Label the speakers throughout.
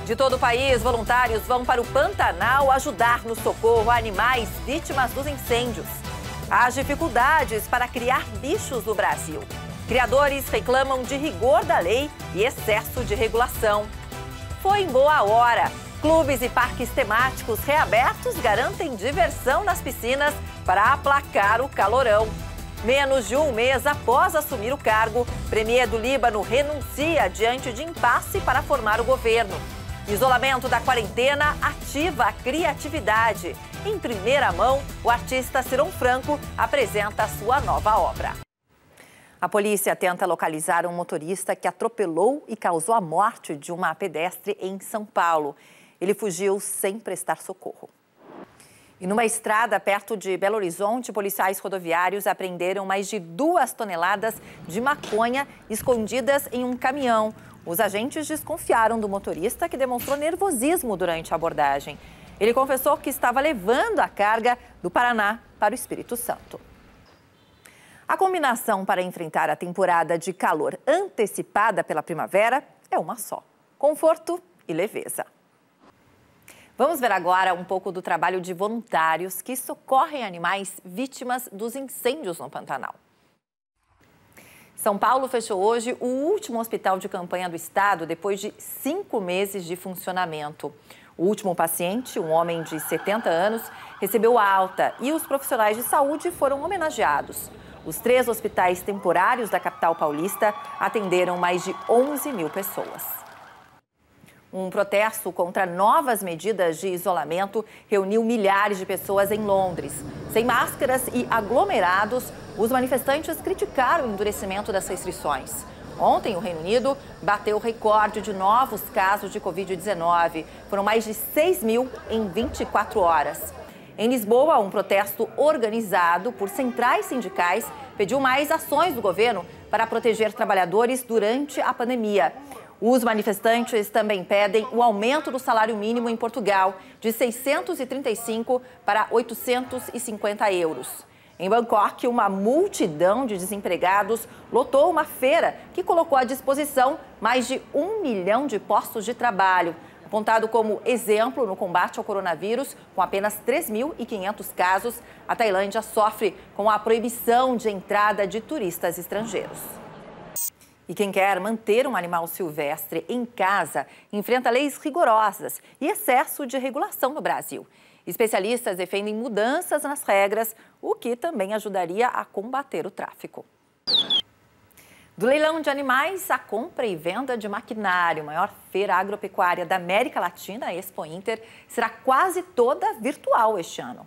Speaker 1: De todo o país, voluntários vão para o Pantanal ajudar no socorro a animais vítimas dos incêndios. As dificuldades para criar bichos no Brasil. Criadores reclamam de rigor da lei e excesso de regulação. Foi em boa hora. Clubes e parques temáticos reabertos garantem diversão nas piscinas para aplacar o calorão. Menos de um mês após assumir o cargo, Premier do Líbano renuncia diante de impasse para formar o governo. Isolamento da quarentena ativa a criatividade. Em primeira mão, o artista Cirão Franco apresenta sua nova obra. A polícia tenta localizar um motorista que atropelou e causou a morte de uma pedestre em São Paulo. Ele fugiu sem prestar socorro. E numa estrada perto de Belo Horizonte, policiais rodoviários apreenderam mais de 2 toneladas de maconha escondidas em um caminhão. Os agentes desconfiaram do motorista, que demonstrou nervosismo durante a abordagem. Ele confessou que estava levando a carga do Paraná para o Espírito Santo. A combinação para enfrentar a temporada de calor antecipada pela primavera é uma só: conforto e leveza. Vamos ver agora um pouco do trabalho de voluntários que socorrem animais vítimas dos incêndios no Pantanal. São Paulo fechou hoje o último hospital de campanha do estado depois de 5 meses de funcionamento. O último paciente, um homem de 70 anos, recebeu alta e os profissionais de saúde foram homenageados. Os 3 hospitais temporários da capital paulista atenderam mais de 11 mil pessoas. Um protesto contra novas medidas de isolamento reuniu milhares de pessoas em Londres. Sem máscaras e aglomerados, os manifestantes criticaram o endurecimento das restrições. Ontem, o Reino Unido bateu o recorde de novos casos de Covid-19. Foram mais de 6 mil em 24 horas. Em Lisboa, um protesto organizado por centrais sindicais pediu mais ações do governo para proteger trabalhadores durante a pandemia. Os manifestantes também pedem o aumento do salário mínimo em Portugal, de 635 para 850 euros. Em Bangkok, uma multidão de desempregados lotou uma feira que colocou à disposição mais de 1 milhão de postos de trabalho. Apontado como exemplo no combate ao coronavírus, com apenas 3.500 casos, a Tailândia sofre com a proibição de entrada de turistas estrangeiros. E quem quer manter um animal silvestre em casa enfrenta leis rigorosas e excesso de regulação no Brasil. Especialistas defendem mudanças nas regras, o que também ajudaria a combater o tráfico. Do leilão de animais à compra e venda de maquinário, a maior feira agropecuária da América Latina, a Expo Inter, será quase toda virtual este ano.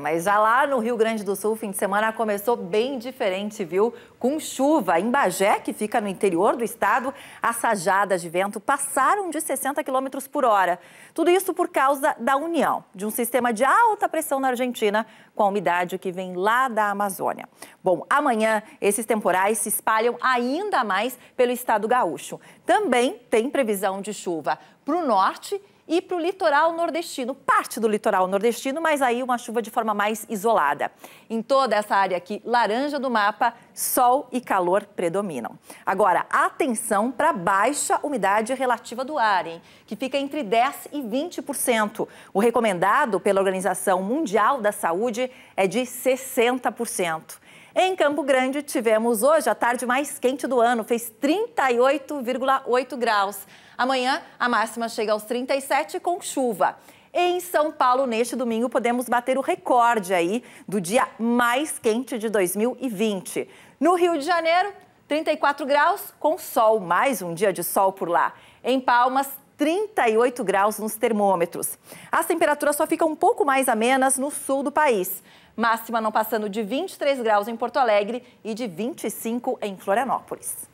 Speaker 1: Mas já lá no Rio Grande do Sul, o fim de semana começou bem diferente, viu? Com chuva. Em Bagé, que fica no interior do estado, as rajadas de vento passaram de 60 km por hora. Tudo isso por causa da união de um sistema de alta pressão na Argentina com a umidade que vem lá da Amazônia. Bom, amanhã esses temporais se espalham ainda mais pelo estado gaúcho. Também tem previsão de chuva para o norte e para o litoral nordestino, parte do litoral nordestino, mas aí uma chuva de forma mais isolada. Em toda essa área aqui, laranja do mapa, sol e calor predominam. Agora, atenção para a baixa umidade relativa do ar, que fica entre 10% e 20%. O recomendado pela Organização Mundial da Saúde é de 60%. Em Campo Grande, tivemos hoje a tarde mais quente do ano, fez 38,8 graus. Amanhã, a máxima chega aos 37 com chuva. Em São Paulo, neste domingo, podemos bater o recorde aí do dia mais quente de 2020. No Rio de Janeiro, 34 graus com sol, mais um dia de sol por lá. Em Palmas, 38 graus nos termômetros. As temperaturas só ficam um pouco mais amenas no sul do país. Máxima não passando de 23 graus em Porto Alegre e de 25 em Florianópolis.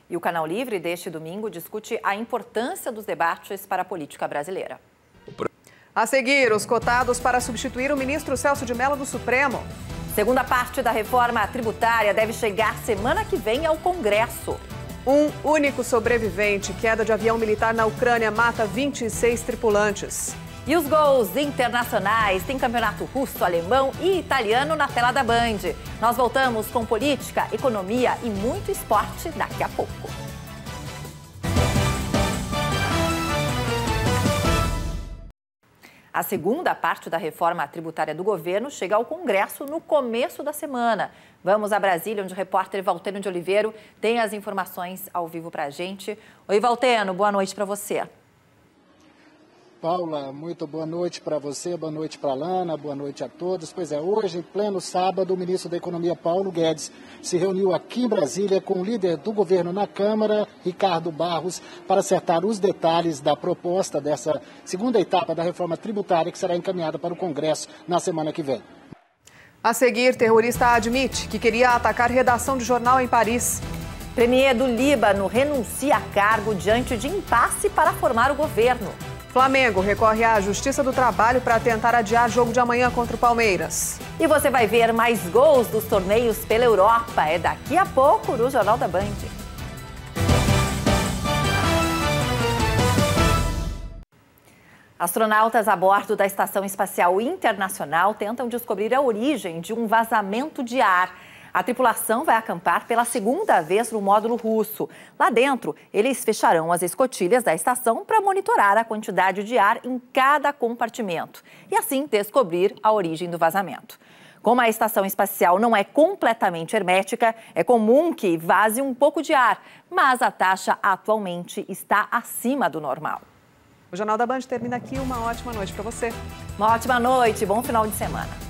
Speaker 1: E o Canal Livre deste domingo discute a importância dos debates para a política brasileira.
Speaker 2: A seguir, os cotados para substituir o ministro Celso de Mello do Supremo.
Speaker 1: Segunda parte da reforma tributária deve chegar semana que vem ao Congresso.
Speaker 2: Um único sobrevivente, queda de avião militar na Ucrânia, mata 26 tripulantes.
Speaker 1: E os gols internacionais, tem campeonato russo, alemão e italiano na tela da Band. Nós voltamos com política, economia e muito esporte daqui a pouco. A segunda parte da reforma tributária do governo chega ao Congresso no começo da semana. Vamos a Brasília, onde o repórter Valteno de Oliveira tem as informações ao vivo para a gente. Oi, Valteno, boa noite para você.
Speaker 3: Paula, muito boa noite para você, boa noite para a Lana, boa noite a todos. Pois é, hoje, em pleno sábado, o ministro da Economia, Paulo Guedes, se reuniu aqui em Brasília com o líder do governo na Câmara, Ricardo Barros, para acertar os detalhes da proposta dessa segunda etapa da reforma tributária que será encaminhada para o Congresso na semana que vem.
Speaker 2: A seguir, terrorista admite que queria atacar redação de jornal em Paris.
Speaker 1: Premier do Líbano renuncia a cargo diante de impasse para formar o governo.
Speaker 2: Flamengo recorre à Justiça do Trabalho para tentar adiar jogo de amanhã contra o Palmeiras.
Speaker 1: E você vai ver mais gols dos torneios pela Europa. É daqui a pouco no Jornal da Band. Astronautas a bordo da Estação Espacial Internacional tentam descobrir a origem de um vazamento de ar. A tripulação vai acampar pela segunda vez no módulo russo. Lá dentro, eles fecharão as escotilhas da estação para monitorar a quantidade de ar em cada compartimento e assim descobrir a origem do vazamento. Como a estação espacial não é completamente hermética, é comum que vaze um pouco de ar, mas a taxa atualmente está acima do normal.
Speaker 2: O Jornal da Band termina aqui. Uma ótima noite para você.
Speaker 1: Uma ótima noite, bom final de semana.